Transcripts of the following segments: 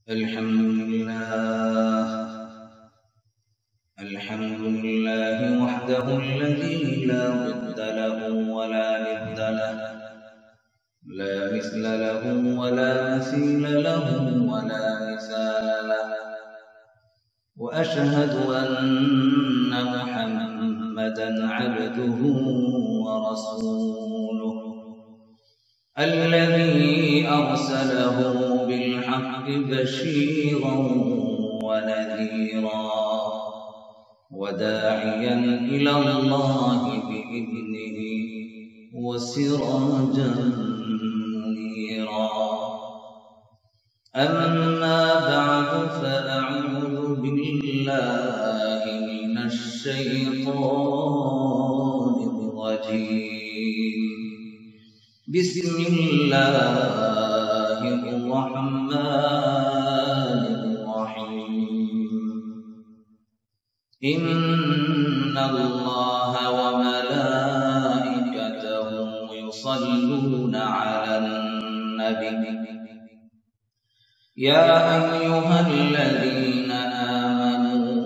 الحمد لله وحده الذي لا ضد له ولا ند له، لا مثل له ولا مثيل له ولا مثال له. وأشهد أن محمدا عبده ورسوله الذي أرسله بالحق بشيرا ونذيرا، وداعيا إلى الله بإذنه وسراجا منيرا. أما بعد، فأعوذ بالله من الشيطان الرجيم. بسم الله الرحمن الرحيم. إن الله وملائكته يصلون على النبي يا أيها الذين آمنوا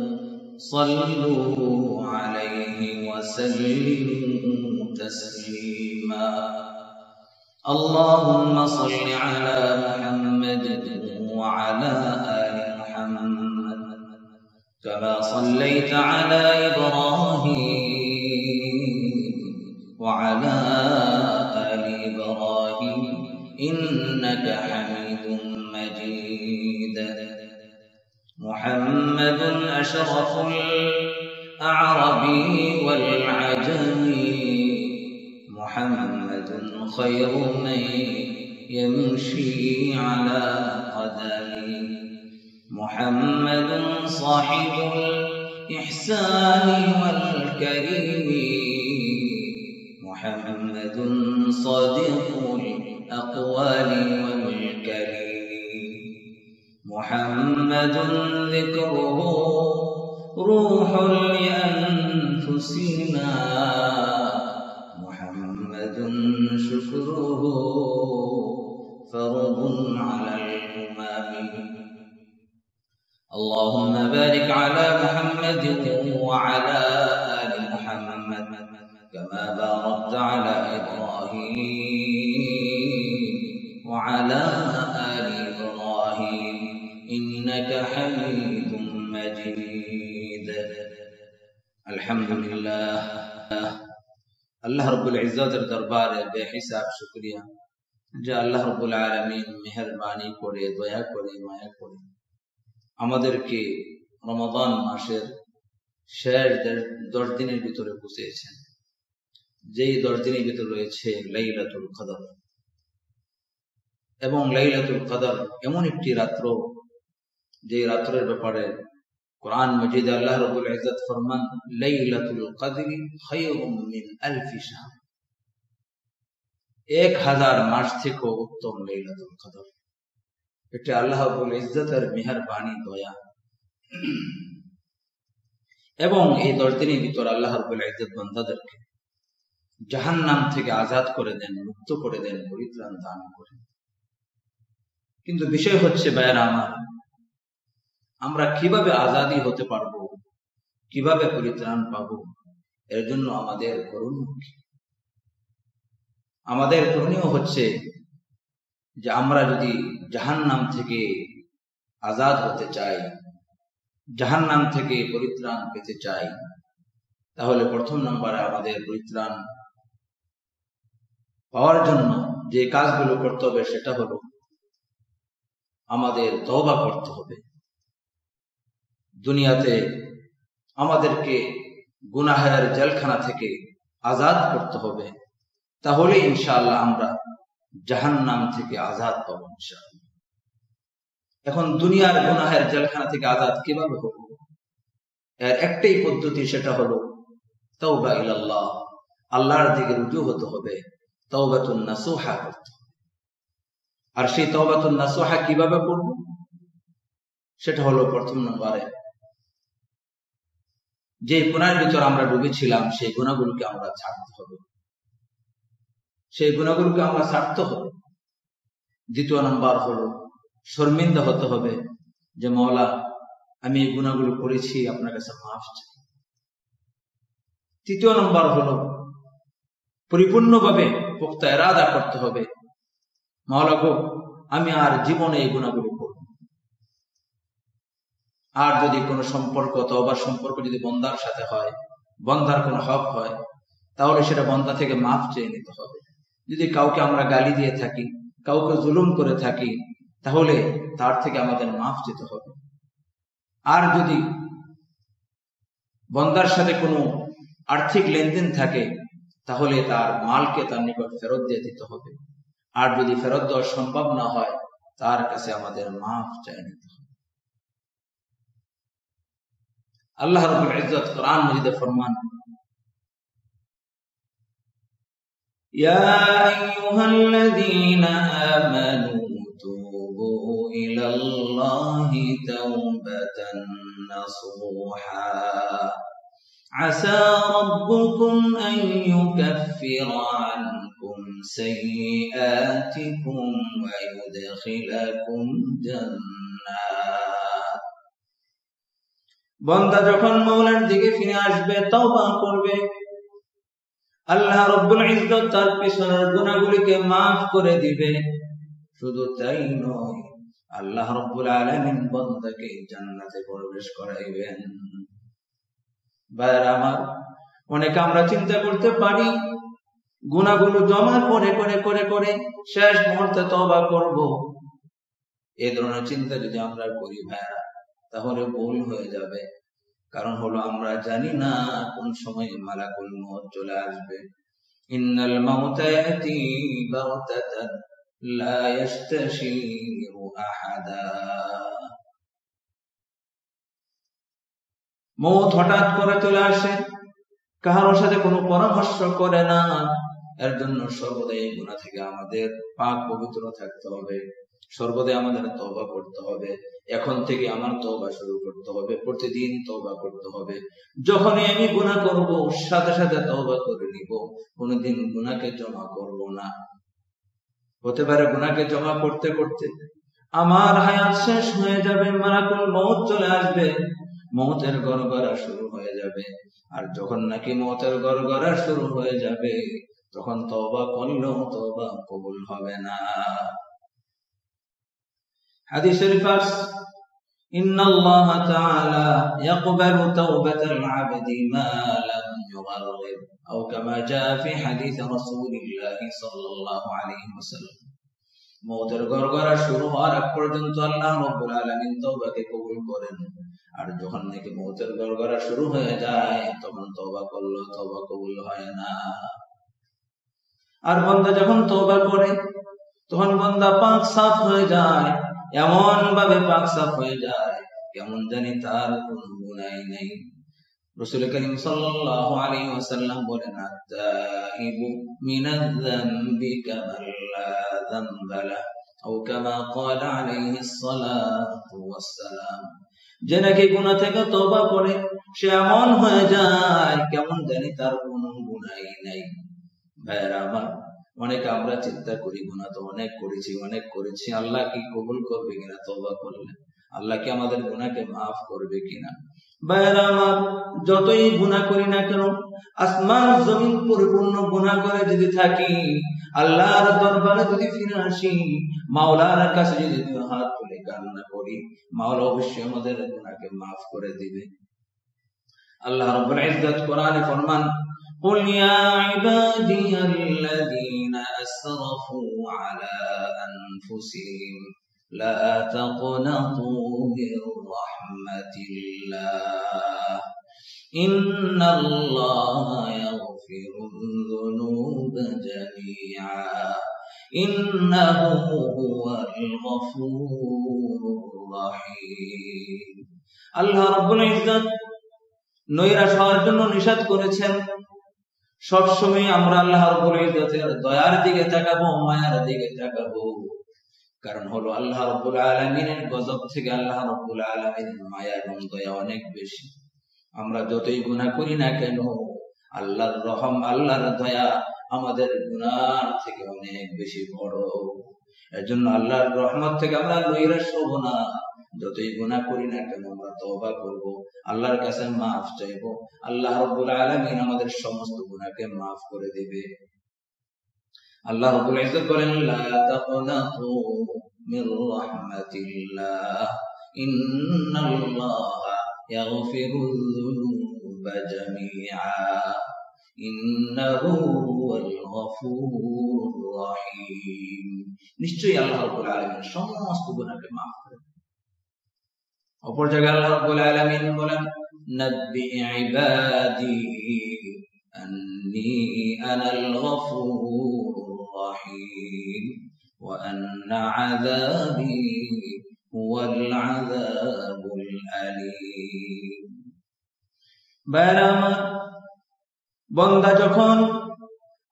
صلوا عليه وسلموا تسليما. اللهم صل على محمد وعلى آل محمد كما صليت على إبراهيم وعلى آل إبراهيم إنك حميد مجيد. محمد أشرف الأعرب والعجم، محمد خير من يمشي على قدمه، محمد صاحب الإحسان والكريم، محمد صادق الأقوال والكريم، محمد ذكره روح لأنفسنا، محمد شكره فرض على الأمم. اللهم بارك على محمد وعلى آل محمد كما باركت على إبراهيم وعلى آل إبراهيم إنك حميد مجيد. الحمد لله। আল্লাহ রব্বুল ইজ্জতের দরবারে বেহিসাব শুকরিয়া যে আল্লাহ রব্বুল আলামিন মেহেরবানি করে, দয়া করে, মায়া করে আমাদেরকে রমাদান মাসের শেষ 10 দিনের ভিতরে পৌঁছেছেন। যেই 10 দিনের ভিতরে রয়েছে লাইলাতুল কদর, এবং লাইলাতুল কদর এমন একটি রাত্র যে রাত্রের ব্যাপারে কোরআন মজিদে আল্লাহ রাব্বুল ইজ্জত ফরমান, লাইলাতুল কদরি খায়রুম মিন আলফি শাহর, 1000 মাস থেকে উত্তম লাইলাতুল কদর। এটা আল্লাহ রাব্বুল ইজ্জতের মেহেরবানি, দয়া। এবং এই 10 দিনের ভিতর আল্লাহ রাব্বুল ইজ্জত বান্দাদেরকে জাহান্নাম থেকে আজাদ করে দেন, মুক্ত করে দেন, পরিত্রাণ দান করেন। কিন্তু বিষয় হচ্ছে ভাইয়েরা আমার, আমরা কিভাবে আজাদি হতে পারবো, কিভাবে পরিত্রাণ পাবো? এর জন্য আমাদের করণীয় কি? আমাদের করণীয় হচ্ছে যে আমরা যদি জাহান্নাম থেকে আজাদ হতে চাই, জাহান্নাম থেকে পরিত্রাণ পেতে চাই, তাহলে প্রথম নম্বরে আমাদের পরিত্রাণ পাওয়ার জন্য যে কাজগুলো করতে হবে সেটা হলো আমাদের তওবা করতে হবে। দুনিয়াতে আমাদেরকে গুনাহের জেলখানা থেকে আজাদ করতে হবে, তাহলে ইনশাআল্লাহ আমরা জাহান্নাম থেকে আজাদ পাবো ইনশাআল্লাহ। এখন দুনিয়ার গুনাহের জেলখানা থেকে আজাদ কিভাবে হবে? এর একটাই পদ্ধতি, সেটা হলো তাওবা ইলাল্লাহ, আল্লাহর দিকে রুজু হতে হবে, তাওবাতুন নাসুহা করতে হবে। আর সেই তাওবাতুন নাসুহা কিভাবে করব? সেটা হলো প্রথম নম্বরে যে গুনাহের ভিতর আমরা ডুবেছিলাম সেই গুনাহগুলোকে আমরা ছাড়তে হবে, সেই গুনাহগুলোকে আমরা ছাড়তে হবে। দ্বিতীয় নাম্বার হলো শর্মিন্দা হতে হবে যে মাওলা আমি এই গুনাহগুলো করেছি, আপনার কাছে মাফ চাই। তৃতীয় নম্বর হলো পরিপূর্ণভাবে পোক্তা ইরাদা করতে হবে, মাওলা গো আমি আর জীবনে এই গুনাহগুলো করব। আর যদি কোনো সম্পর্ক, তওবার সম্পর্ক যদি বন্দার সাথে হয়, বন্দার কোনো হক হয়, তাহলে সেটা বন্দা থেকে মাফ চেয়ে নিতে হবে। যদি কাউকে আমরা গালি দিয়ে থাকি, কাউকে জুলুম করে থাকি, তাহলে তার থেকে আমাদের মাফ চেতে হবে। আর যদি বন্দার সাথে কোনো আর্থিক লেনদেন থাকে, তাহলে তার মালকে তার নিকট ফেরত দিয়ে দিতে হবে। আর যদি ফেরত দেওয়া সম্ভব না হয়, তার কাছে আমাদের মাফ চাই নিতে হবে। আল্লাহ রাব্বুল ইজ্জত কোরআন মাজিদে ফরমান, ইয়া আইয়ুহাল্লাযীনা আমানু তুবু ইলাল্লাহি তাওবাতান নাসুহা আসা রাব্বুকুম আন ইউকাফিরা আনকুম সাইয়্যাতিকুম ওয়া ইউদখিলাকুম জান্নাত। বান্দা যখন মাওলার দিকে ফিরে আসবে, তওবা করবে, আল্লাহ রাব্বুল ইজ্জত তার পিছনের গুনাহগুলিকে maaf করে দিবে। শুধু তাই নয়, আল্লাহ রাব্বুল আলামিন বান্দাকে জান্নাতে প্রবেশ করাইবেন। ভাইরা আমার, অনেকে আমরা চিন্তা করতে পারি গুনাহগুলো জমা করে করে করে করে শেষ মুহূর্তে তওবা করব। এই ধরনের চিন্তা যদি আমরা করি ভাইরা, তাহলে ভুল হয়ে যাবে। কারণ হলো আমরা জানি না কোন সময় মালাকুল মউত চলে আসবে। ইন্নাল মাউতা ইয়াতি বাগতাতান লা ইস্তাশীরু আহাদা। মউত হঠাৎ করে চলে আসে, কারোর সাথে কোনো পরামর্শ করে না। এর জন্য সর্বদাই এই গুনাহ থেকে আমাদের পাক পবিত্র থাকতে হবে, সর্বদাই আমাদের তওবা করতে হবে। এখন থেকে আমার তওবা শুরু করতে হবে, প্রতিদিন তওবা করতে হবে। যখনই আমি গুনাহ করব, সাথে সাথে তওবা করে নিব, কোনদিন গুনাহকে জমা করব না। হতে পারে গুনাহকে জমা করতে করতে আমার হায়াত শেষ হয়ে যাবে, মালাকুল মউত চলে আসবে, মউতের গড়গড়া শুরু হয়ে যাবে। আর যখন নাকি মউতের গড়গড়া শুরু হয়ে যাবে, তখন তওবা করলেও তওবা কবুল হবে না। হাদিস শরীফ আছে, ইন্নাল্লাহ তাআলা ইয়াকবালু তাওবাতাল আবদি মা লাম ইউগারগির, আও কামা জাআ ফি হাদিস রাসূলিল্লাহ সাল্লাল্লাহু আলাইহি ওয়াসাল্লাম। মউতের গড়গড়া শুরু হওয়ার আগ পর্যন্ত আল্লাহ রাব্বুল আলামিন তওবাকে কবুল করেন। আর যখন নাকি মউতের গড়গড়া শুরু হয়ে যায়, তখন তওবা করলেও তওবা কবুল হয় না। আর বান্দা যখন তওবা করে, তখন বান্দা পাক সাফ হয়ে যায়, এমন ভাবে পাক সাফ হয়ে যায় কেমন জানি তার কোনো গুনাহ নেই। রাসূল করিম সাল্লাল্লাহু আলাইহি ওয়াসাল্লাম বলেন, আত-তাইবু মিনায-যামবি কামান লা যামবা লাহু, আও কামা ক্বালা আলাইহিস সালাতু ওয়াস-সালাম। যে নাকি গুনাহ থেকে তওবা করে, সে এমন হয়ে যায় কেমন জানি তার কোনো গুনাহই নেই। ভাইরা আমার, অনেকে আমরা চিন্তা করি গুনাহ তো অনেক করেছি, আল্লাহ কি কবুল করবে কিনা তওবা করলে, আল্লাহ কি আমাদের গুনাহকে maaf করবে কিনা। ভাইরা আমার, যতই গুনাহ করি না কেন, আসমান জমিন পরিপূর্ণ গুনাহ করে যদি থাকি, আল্লাহর দরবারে যদি ফিরে আসি, মাওলার কাছে যদি হাত তুলে কান্না করি, মাওলা অবশ্যই আমাদের গুনাহকে maaf করে দিবে। আল্লাহ রাব্বুল ইজ্জত কোরআনে ফরমান, قل يا عبادي الذين أسرفوا على أنفسهم لا تقنطوا من رحمة الله إن الله يغفر الذنوب جميعا إنه هو الغفور الرحيم। আল্লাহ রাব্বুল ইজ্জত নৈরাশ হওয়ার জন্য নিষেধ করেছেন। সবসময় আমরা আল্লাহ রাব্বুল ইজ্জতের দয়ার দিকে তাকাবো, মায়ার দিকে তাকাবো। কারণ হলো আল্লাহ রাব্বুল আলামিনের গজব থেকে আল্লাহ রাব্বুল আলামিনের মায়া এবং দয়া অনেক বেশি। আমরা যতই গুনাহ করি না কেন, আল্লাহর রহম, আল্লাহর দয়া আমাদের গুনাহ থেকে অনেক বেশি বড়। এর জন্য আল্লাহর রহমত থেকে আমরা নৈরাশ হব না। যতই গুনাহ করি না কেন আমরা তওবা করব, আল্লাহর কাছে মাফ চাইবো, আল্লাহ রাব্বুল আলামিন আমাদের সমস্ত গুনাহকে মাফ করে দিবে। আল্লাহ রাব্বুল ইজ্জত বলেন, লা তাকনাতু মির রাহমাতিল্লাহ ইন্নাল্লাহা ইয়াগফিরুয যুনুবা জামিআ ইন্নাহু হুয়াল গফুরুর রহিম। নিশ্চয়ই আল্লাহ রাব্বুল আলামিন সমস্ত গুনাহকে মাফ করে। অপর জায়গায় আল্লাহ রাব্বুল আলামিন বলেন, নাব্বি ইবাদি আন্নী আনাল গফুরুর রহিম ওয়া আন্না আযাবি হুয়াল আযাবুল আলীম। বারামা বান্দা যখন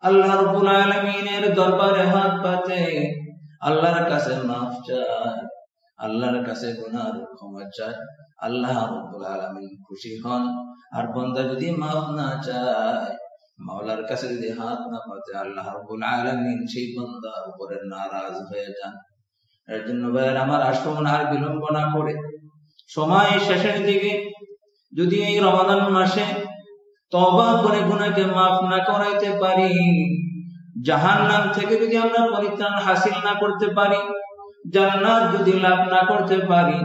আল্লাহ রাব্বুল আলামিনের দরবারে হাত পাতে, আল্লাহর কাছে মাফ চায়, আল্লাহর কাছে গুনার ক্ষমা চায়, আল্লাহ রাব্বুল আলামিন খুশি হন। আর বান্দা যদি মাফ না চায়, মাওলার কাছে যদি হাত না পাতে, আল্লাহ রাব্বুল আলামিন সেই বান্দার উপরে নারাজ হয়ে যান। এর জন্য ভাইয়ের আমার, আসুন আর বিলম্ব না করে সময় শেষের দিকে যদি এই রমাদান মাসে তওবা করে গুনাহকে মাফ না করাইতে পারি, জাহান্নাম থেকে যদি আমরা পরিত্রাণ হাসিল না করতে পারি, জান্নাত যদি লাভ না করতে পারি,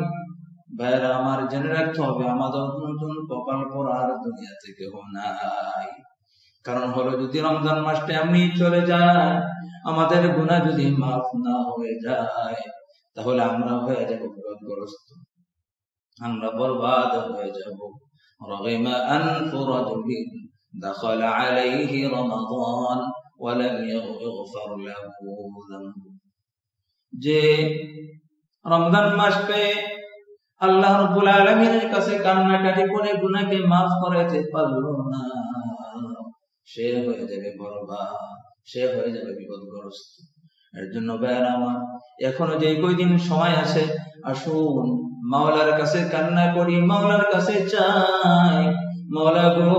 ভাইরা আমার জেনে রাখতে হবে আমাদের নতুন কপাল পড়ার দুনিয়া থেকে নাই। কারণ হলো, যদি রমজান মাসটা এমনি চলে যায়, আমাদের গুনাহ যদি মাফ না হয়ে যায়, তাহলে আমরা হয়ে যাব বিপদগ্রস্ত, আমরা বরবাদ হয়ে যাব। رغم أنف رجل دخل عليه رمضان ولم يغفر له ذنب। যে রমজান মাস পেয়ে আল্লাহ রাব্বুল আলামিনের কাছে কান্নাকাটি করে গুনাহকে মাফ করাতে পারলো না, সে হয়ে যাবে বরবাদ, সে হয়ে যাবে বিপদগ্রস্ত। এর জন্য ভাইরা আমার, এখনো যে কয়দিন সময় আছে, আসুন মাওলার কাছে কান্না করি, মাওলার কাছে চাই, মাওলা গো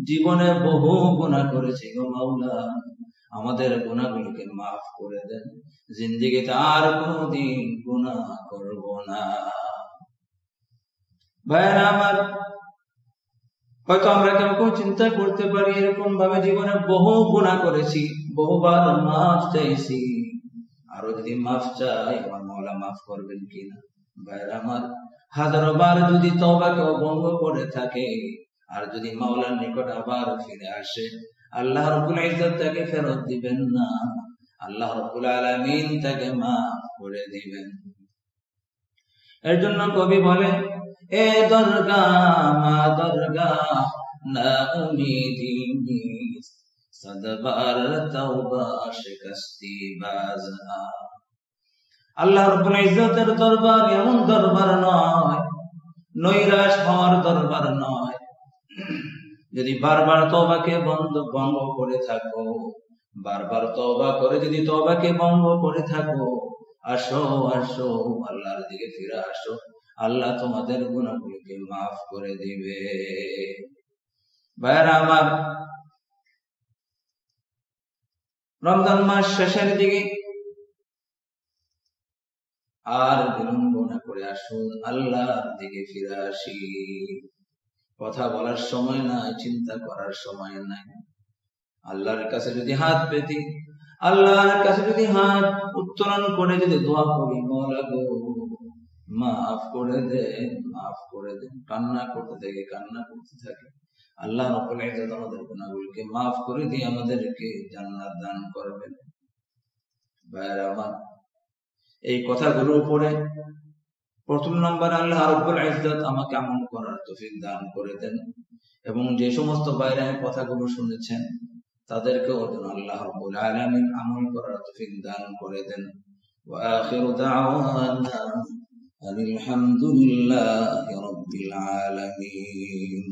জীবনে বহু গুনাহ করেছি গো মাওলা, আমাদের গুনাহগুলোকে মাফ করে দেন, জিন্দেগিতে আর কোনদিন গুনাহ করব না। ভাইরা আমার, হয়তো আমরা কেউ চিন্তা করতে পারি এরকম ভাবে জীবনে বহু গুনাহ করেছি, বহুবার মাফ চাইছি, আরো যদি মাফ চাই আমার মাওলা মাফ করবেন কিনা। ভাইরা আমার, হাজারো বার যদি তওবাকে ভঙ্গ করে থাকে, আর যদি মাওলার নিকট আবার ফিরে আসে, আল্লাহ রাব্বুল ইজ্জত তাকে ফেরত দিবেন না, আল্লাহ রাব্বুল আলামিন তাকে মাফ করে দিবেন। এর জন্য কবি বলে, এ দরগাহ মা দরগাহ না উম্মীদি সদবার তওবা শিকস্তি বাজা। আল্লাহ রাব্বুল ইজ্জতের দরবার এমন দরবার নয়, নৈরাশ হওয়ার দরবার নয়। যদি বারবার তওবাকে ভঙ্গ করে থাকো, বারবার তওবা করে যদি তওবাকে ভঙ্গ করে থাকো, আসো আসো আল্লাহর দিকে ফিরে আসো, আল্লাহ তোমাদের গুনাহগুলোকে মাফ করে দিবে। ভাইরা আমার, রমজান মাস শেষের দিকে আর বিলম্ব না করে আসুন আল্লাহর দিকে ফিরে আসি। কথা বলার সময় নাই, চিন্তা করার সময় নাই। আল্লাহর কাছে যদি হাত পেতি, আল্লাহর কাছে যদি হাত উত্তোলন করে যদি দোয়া করি, মাওলা গো মাফ করে দে, মাফ করে দে, কান্না করতে থাকে, কান্না করতে থাকে, আল্লাহ রাব্বুল ইজ্জত আমাদের গুনাহগুলোকে মাফ করে দিয়ে আমাদেরকে জান্নাত দান করবেন। ভাইরা আমার, এই কথাগুলোর উপরে প্রথম নম্বর আল্লাহ রাব্বুল ইজ্জত আমাকে আমল করার তৌফিক দান করে দেন, এবং যে সমস্ত ভাইরা এই কথাগুলো শুনেছেন তাদেরকে আল্লাহ রাব্বুল আলামিন আমল করার তৌফিক দান করে দেন। ওয়া আখিরু দাওয়ানা আলহামদুলিল্লাহি রাব্বিল আলামিন।